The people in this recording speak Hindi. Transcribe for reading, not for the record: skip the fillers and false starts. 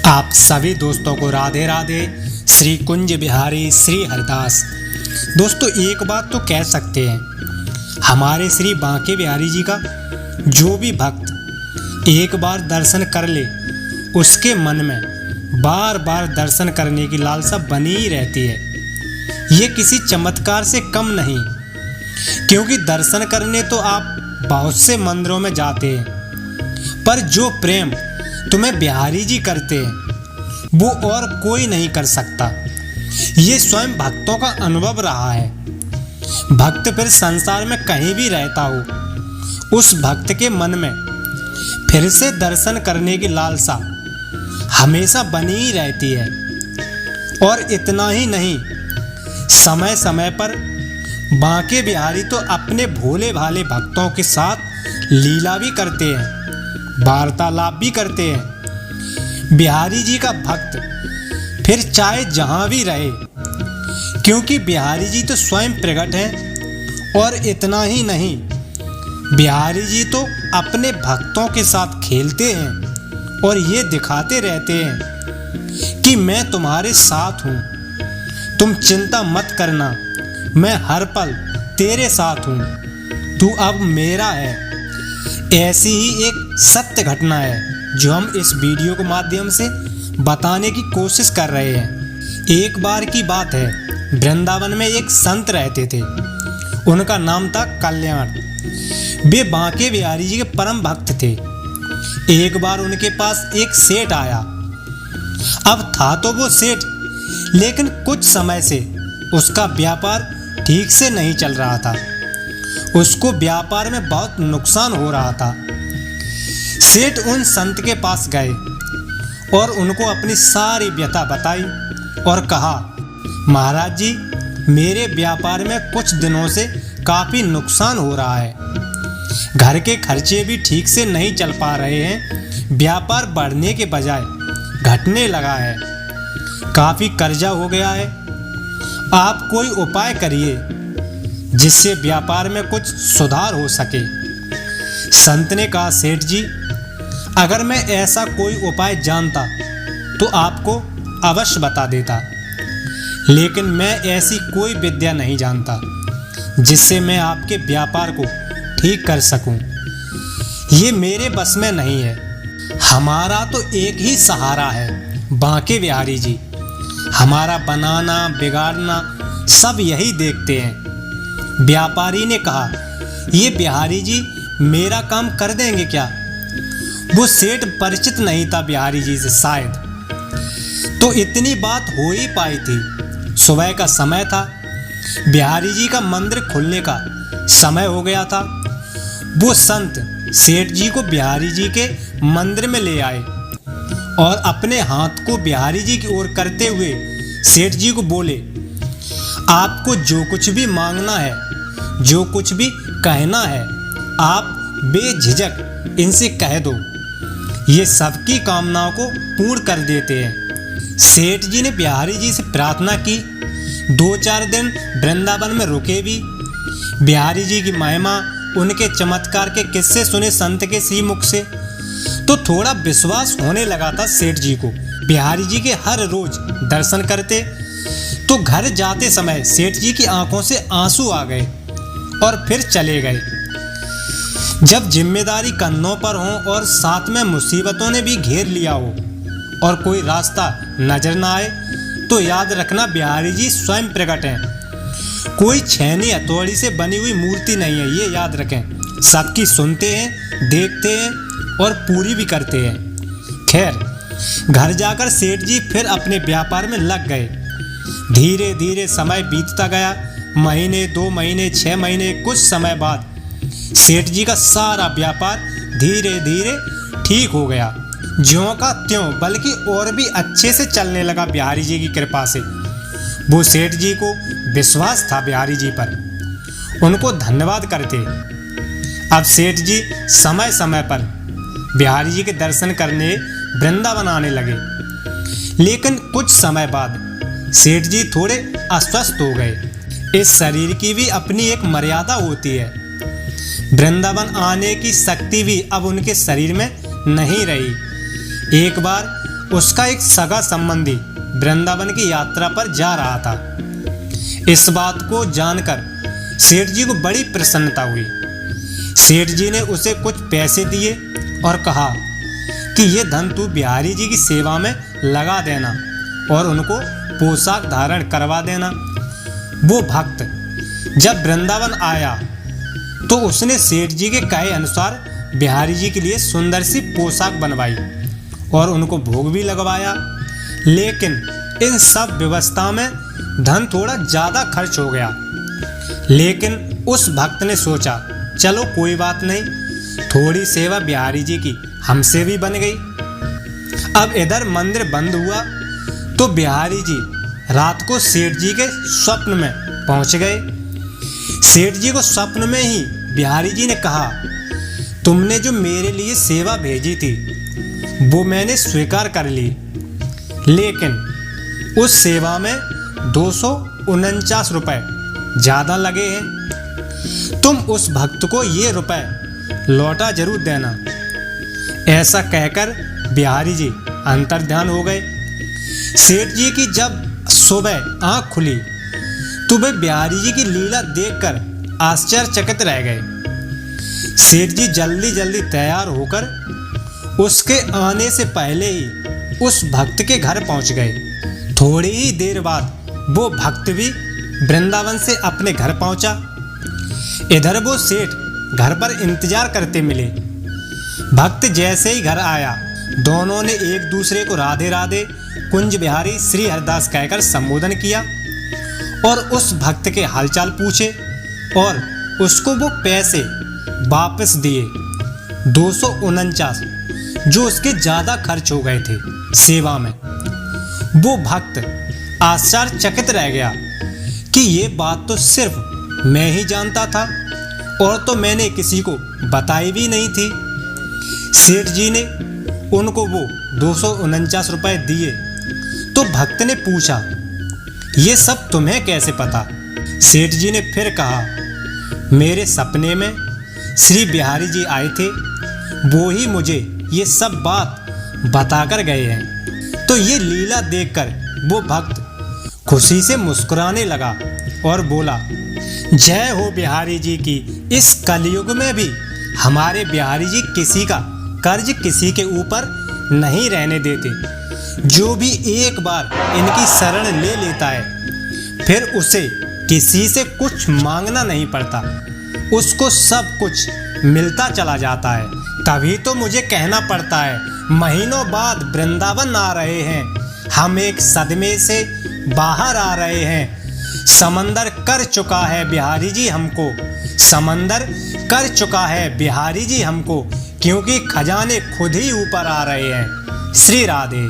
आप सभी दोस्तों को राधे राधे। श्री कुंज बिहारी श्री हरिदास। दोस्तों एक बात तो कह सकते हैं, हमारे श्री बांके बिहारी जी का जो भी भक्त एक बार दर्शन कर ले उसके मन में बार बार दर्शन करने की लालसा बनी ही रहती है। ये किसी चमत्कार से कम नहीं, क्योंकि दर्शन करने तो आप बहुत से मंदिरों में जाते हैं, पर जो प्रेम तुम्हें बिहारी जी करते हैं वो और कोई नहीं कर सकता। ये स्वयं भक्तों का अनुभव रहा है। भक्त फिर संसार में कहीं भी रहता हो, उस भक्त के मन में फिर से दर्शन करने की लालसा हमेशा बनी ही रहती है। और इतना ही नहीं, समय समय पर बांके बिहारी तो अपने भोले भाले भक्तों के साथ लीला भी करते हैं, वार्तालाप भी करते हैं। बिहारी जी का भक्त फिर चाहे जहाँ भी रहे, क्योंकि बिहारी जी तो स्वयं प्रकट हैं। और इतना ही नहीं, बिहारी जी तो अपने भक्तों के साथ खेलते हैं और ये दिखाते रहते हैं कि मैं तुम्हारे साथ हूँ, तुम चिंता मत करना, मैं हर पल तेरे साथ हूँ, तू अब मेरा है। ऐसी ही एक सत्य घटना है जो हम इस वीडियो के माध्यम से बताने की कोशिश कर रहे हैं। एक बार की बात है, वृंदावन में एक संत रहते थे। उनका नाम था कल्याण। वे बांके बिहारी जी के परम भक्त थे। एक बार उनके पास एक सेठ आया। अब था तो वो सेठ, लेकिन कुछ समय से उसका व्यापार ठीक से नहीं चल रहा था। उसको व्यापार में बहुत नुकसान हो रहा था। सेठ उन संत के पास गए और उनको अपनी सारी व्यथा बताई और कहा, महाराज जी, मेरे व्यापार में कुछ दिनों से काफ़ी नुकसान हो रहा है। घर के खर्चे भी ठीक से नहीं चल पा रहे हैं, व्यापार बढ़ने के बजाय घटने लगा है, काफ़ी कर्जा हो गया है। आप कोई उपाय करिए जिससे व्यापार में कुछ सुधार हो सके। संत ने कहा, सेठ जी, अगर मैं ऐसा कोई उपाय जानता तो आपको अवश्य बता देता, लेकिन मैं ऐसी कोई विद्या नहीं जानता जिससे मैं आपके व्यापार को ठीक कर सकूं। ये मेरे बस में नहीं है। हमारा तो एक ही सहारा है, बांके बिहारी जी। हमारा बनाना बिगाड़ना सब यही देखते हैं। व्यापारी ने कहा, ये बिहारी जी मेरा काम कर देंगे क्या? वो सेठ परिचित नहीं था बिहारी जी से शायद, तो इतनी बात हो ही पाई थी। सुबह का समय था, बिहारी जी का मंदिर खुलने का समय हो गया था। वो संत सेठ जी को बिहारी जी के मंदिर में ले आए और अपने हाथ को बिहारी जी की ओर करते हुए सेठ जी को बोले, आपको जो कुछ भी मांगना है, जो कुछ भी कहना है, आप बेझिझक इनसे कह दो, ये सबकी कामनाओं को पूर्ण कर देते हैं। सेठ जी ने बिहारी जी से प्रार्थना की। 2-4 दिन वृंदावन में रुके भी। बिहारी जी की महिमा, उनके चमत्कार के किस्से सुने संत के श्रीमुख से तो थोड़ा विश्वास होने लगा था सेठ जी को। बिहारी जी के हर रोज दर्शन करते तो घर जाते समय सेठ जी की आंखों से आंसू आ गए और फिर चले गए। जब जिम्मेदारी कंधों पर हो और साथ में मुसीबतों ने भी घेर लिया हो और कोई रास्ता नजर ना आए, तो याद रखना बिहारी जी स्वयं प्रकट हैं। कोई छेनी हथौड़ी से बनी हुई मूर्ति नहीं है, ये याद रखें। सबकी सुनते हैं, देखते हैं और पूरी भी करते हैं। खैर, घर जाकर सेठ जी फिर अपने व्यापार में लग गए। धीरे धीरे समय बीतता गया। महीने, 2 महीने, 6 महीने, कुछ समय बाद सेठ जी का सारा व्यापार धीरे धीरे ठीक हो गया। ज्यों का त्यों, बल्कि और भी अच्छे से चलने लगा बिहारी जी की कृपा से। वो सेठ जी को विश्वास था बिहारी जी पर, उनको धन्यवाद करते। अब सेठ जी समय समय पर बिहारी जी के दर्शन करने वृंदावन आने लगे। लेकिन कुछ समय बाद सेठ जी थोड़े अस्वस्थ हो गए। इस शरीर की भी अपनी एक मर्यादा होती है। वृंदावन आने की शक्ति भी अब उनके शरीर में नहीं रही। एक बार उसका एक सगा संबंधी वृंदावन की यात्रा पर जा रहा था। इस बात को जानकर सेठ जी को बड़ी प्रसन्नता हुई। सेठ जी ने उसे कुछ पैसे दिए और कहा कि ये धन तू बिहारी जी की सेवा में लगा देना और उनको पोशाक धारण करवा देना। वो भक्त जब वृंदावन आया तो उसने सेठ जी के कहे अनुसार बिहारी जी के लिए सुंदर सी पोशाक बनवाई और उनको भोग भी लगवाया। लेकिन इन सब व्यवस्था में धन थोड़ा ज़्यादा खर्च हो गया। लेकिन उस भक्त ने सोचा, चलो कोई बात नहीं, थोड़ी सेवा बिहारी जी की हमसे भी बन गई। अब इधर मंदिर बंद हुआ तो बिहारी जी रात को सेठ जी के स्वप्न में पहुंच गए। सेठ जी को स्वप्न में ही बिहारी जी ने कहा, तुमने जो मेरे लिए सेवा भेजी थी वो मैंने स्वीकार कर ली, लेकिन उस सेवा में 249 रुपये ज़्यादा लगे हैं। तुम उस भक्त को ये रुपए लौटा जरूर देना। ऐसा कहकर बिहारी जी अंतर्ध्यान हो गए। सेठ जी की जब सुबह आंख खुली तो वे बिहारी जी की लीला देखकर आश्चर्यचकित रह गए। सेठ जी जल्दी जल्दी तैयार होकर उसके आने से पहले ही उस भक्त के घर पहुंच गए। थोड़ी ही देर बाद वो भक्त भी वृंदावन से अपने घर पहुंचा। इधर वो सेठ घर पर इंतजार करते मिले। भक्त जैसे ही घर आया, दोनों ने एक दूसरे को राधे राधे कुंज बिहारी श्री हरिदास कहकर संबोधन किया और उस भक्त के हालचाल पूछे और उसको वो पैसे वापस दिए 249, जो उसके ज़्यादा खर्च हो गए थे सेवा में। वो भक्त आश्चर्यचकित रह गया कि ये बात तो सिर्फ मैं ही जानता था और तो मैंने किसी को बताई भी नहीं थी। सेठ जी ने उनको वो 249 रुपये दिए तो भक्त ने पूछा, ये सब तुम्हें कैसे पता? सेठ जी ने फिर कहा, मेरे सपने में श्री बिहारी जी आए थे, वो ही मुझे ये सब बात बताकर गए हैं। तो ये लीला देखकर वो भक्त खुशी से मुस्कुराने लगा और बोला, जय हो बिहारी जी की। इस कलयुग में भी हमारे बिहारी जी किसी का कर्ज किसी के ऊपर नहीं रहने देते। जो भी एक बार इनकी शरण ले लेता है फिर उसे किसी से कुछ मांगना नहीं पड़ता, उसको सब कुछ मिलता चला जाता है। तभी तो मुझे कहना पड़ता है, महीनों बाद वृंदावन आ रहे हैं, हम एक सदमे से बाहर आ रहे हैं। समंदर कर चुका है बिहारी जी हमको, समंदर कर चुका है बिहारी जी हमको, क्योंकि खजाने खुद ही ऊपर आ रहे हैं। श्री राधे।